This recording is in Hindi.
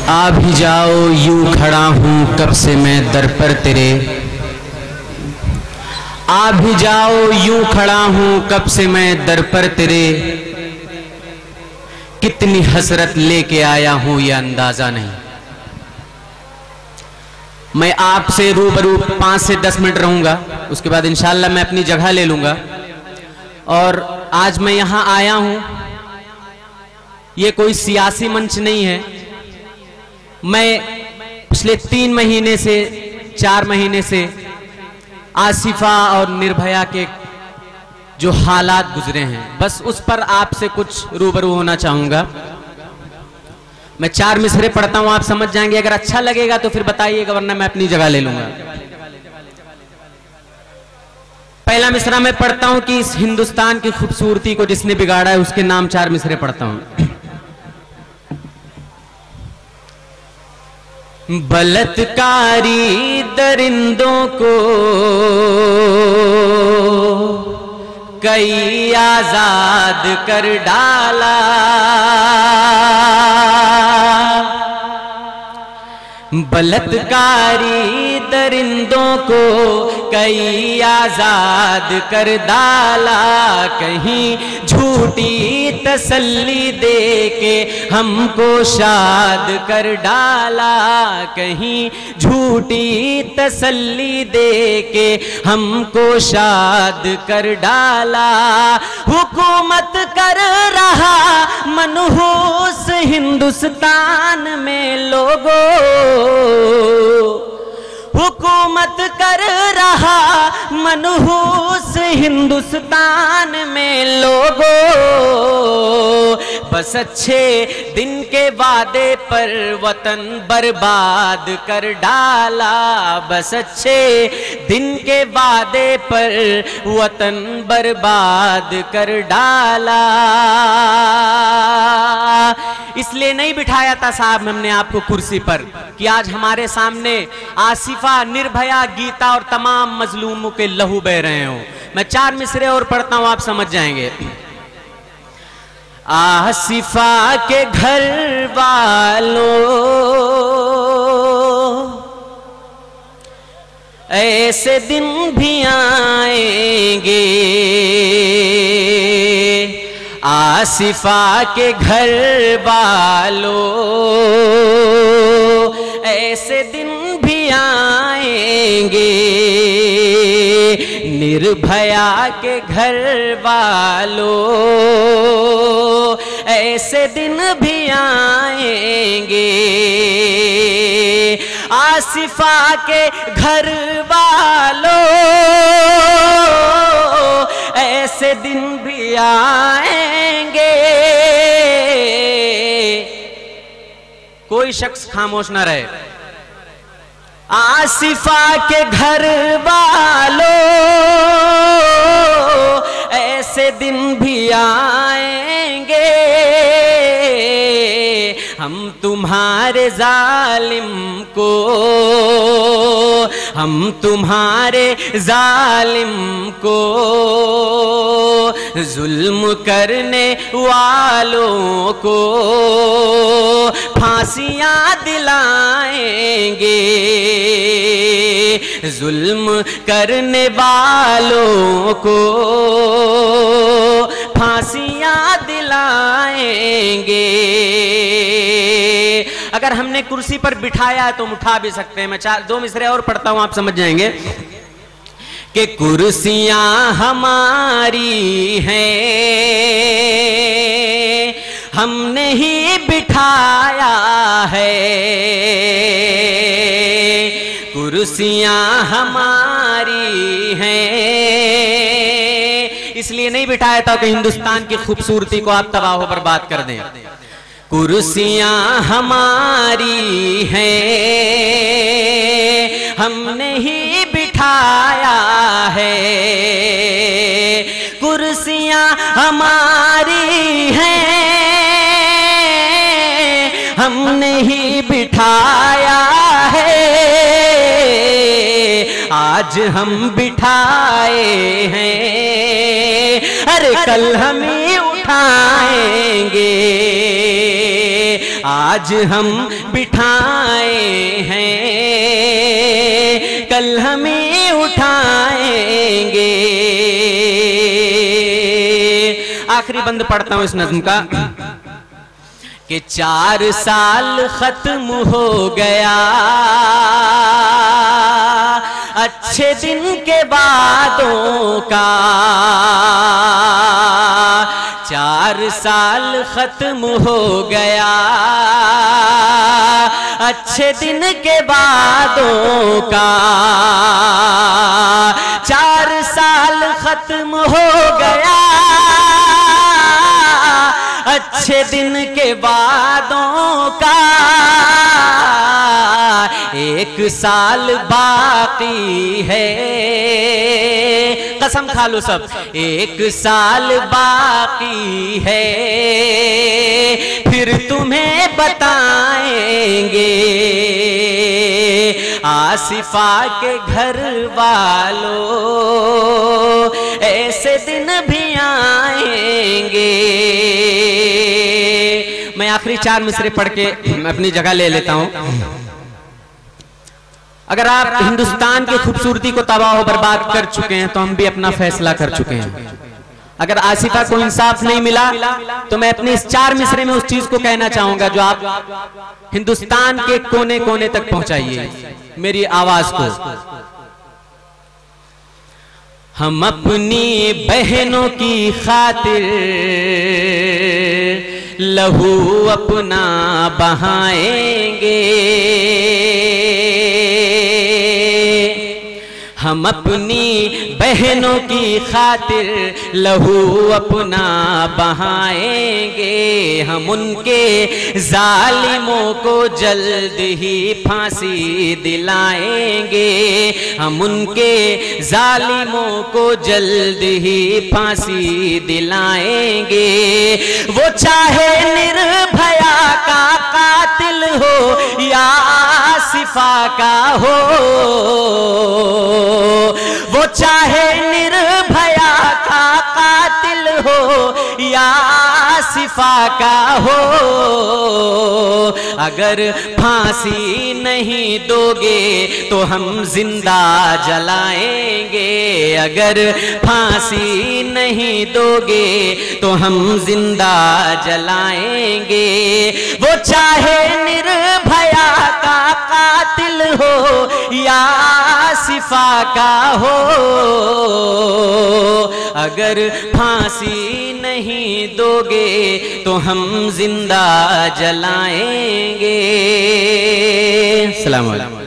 आ भी जाओ यूं खड़ा हूँ कब से मैं दर पर तेरे, आ भी जाओ यूं खड़ा हूँ कब से मैं दर पर तेरे, कितनी हसरत लेके आया हूँ ये अंदाजा नहीं। मैं आपसे रूबरू 5 से 10 मिनट रहूंगा, उसके बाद इंशाल्लाह मैं अपनी जगह ले लूंगा। और आज मैं यहां आया हूं, ये कोई सियासी मंच नहीं है। मैं पिछले 3 महीने से 4 महीने से आसिफा और निर्भया के जो हालात गुजरे हैं, बस उस पर आपसे कुछ रूबरू होना चाहूंगा। मैं 4 मिसरे पढ़ता हूं, आप समझ जाएंगे। अगर अच्छा लगेगा तो फिर बताइएगा, वरना मैं अपनी जगह ले लूंगा। पहला मिसरा मैं पढ़ता हूं कि इस हिंदुस्तान की खूबसूरती को जिसने बिगाड़ा है उसके नाम 4 मिसरे पढ़ता हूं। बलात्कारी दरिंदों को कई आजाद कर डाला, बलात्कारी दरिंदों को कई आजाद कर डाला, कहीं झूठी तसल्ली दे के हमको शाद कर डाला, कहीं झूठी तसल्ली दे के हमको शाद कर डाला। हुकूमत कर रहा मनहूस हिंदुस्तान में लोगों, हुकूमत कर रहा मनहूस हिंदुस्तान में लोगों, बस अच्छे दिन के वादे पर वतन बर्बाद कर डाला, बस अच्छे दिन के वादे पर वतन बर्बाद कर डाला। इसलिए नहीं बिठाया था साहब हमने आपको कुर्सी पर कि आज हमारे सामने आसिफा, निर्भया, गीता और तमाम मजलूमों के लहू बह रहे हो। मैं 4 मिसरे और पढ़ता हूं, आप समझ जाएंगे। आसिफा के घर वालों ऐसे दिन भी आएंगे, आसिफा के घर वालों ऐसे दिन भी आएंगे, निर्भया के घर वालों ऐसे दिन भी आएंगे, आसिफा के घर वालों ऐसे दिन भी आएंगे। कोई शख्स खामोश ना रहे। आसिफा के घर वालों ऐसे दिन भी आएंगे, हम तुम्हारे जालिम को, हम तुम्हारे जालिम को, जुल्म करने वालों को फांसियां दिलाएंगे, जुल्म करने वालों को फांसियां दिलाएंगे। अगर हमने कुर्सी पर बिठाया है तो हम उठा भी सकते हैं। मैं 2 मिसरे और पढ़ता हूं, आप समझ जाएंगे कि कुर्सियां हमारी हैं, हमने ही बिठाया है, कुर्सियां हमारी हैं। इसलिए नहीं बिठाया था कि हिंदुस्तान की खूबसूरती को आप तबाह बर्बाद कर दें। कुर्सियां हमारी हैं, हमने ही बिठाया है, कुर्सियां हमारी हैं, हमने ही बिठाया है, आज हम बिठाए हैं, अरे कल हम ही उठाएंगे, आज हम बिठाए हैं, कल हमें उठाएंगे। आखिरी बंद पढ़ता हूं इस नज्म का कि 4 साल खत्म हो गया अच्छे दिन के बादों का, 4 साल खत्म हो गया अच्छे दिन के बादों का, 4 साल खत्म हो गया अच्छे दिन के बादों का, 1 साल बाकी है, कसम खा लो सब, 1 साल बाकी है, फिर तुम्हें बताएंगे आसिफा के घर वालों, ऐसे दिन भी आएंगे। मैं आखिरी 4 मिसरे पढ़ के अपनी जगह ले लेता हूं। अगर आप हिंदुस्तान की खूबसूरती को तबाह बर्बाद कर चुके हैं तो हम भी अपना फैसला कर चुके हैं। अगर आसिफा को इंसाफ नहीं मिला तो मैं अपने इस 4 मिसरे में उस चीज को कहना चाहूंगा जो आप हिंदुस्तान के कोने कोने तक पहुंचाइए मेरी आवाज को। हम अपनी बहनों की खातिर लहू अपना बहाएंगे, हम अपनी बहनों की खातिर लहू अपना बहाएंगे, हम उनके जालिमों को जल्द ही फांसी दिलाएंगे, हम उनके जालिमों को जल्द ही फांसी दिलाएंगे। वो चाहे निर्भया का कातिल हो या आसिफा का हो, वो चाहे निर्भया का कातिल हो या आसिफा का हो, अगर फांसी नहीं दोगे तो हम जिंदा जलाएंगे, अगर फांसी नहीं दोगे तो हम जिंदा जलाएंगे। वो चाहे निर्भया का कातिल हो या आसिफा का हो, अगर फांसी नहीं दोगे तो हम जिंदा जलाएंगे। अस्सलाम वालेकुम।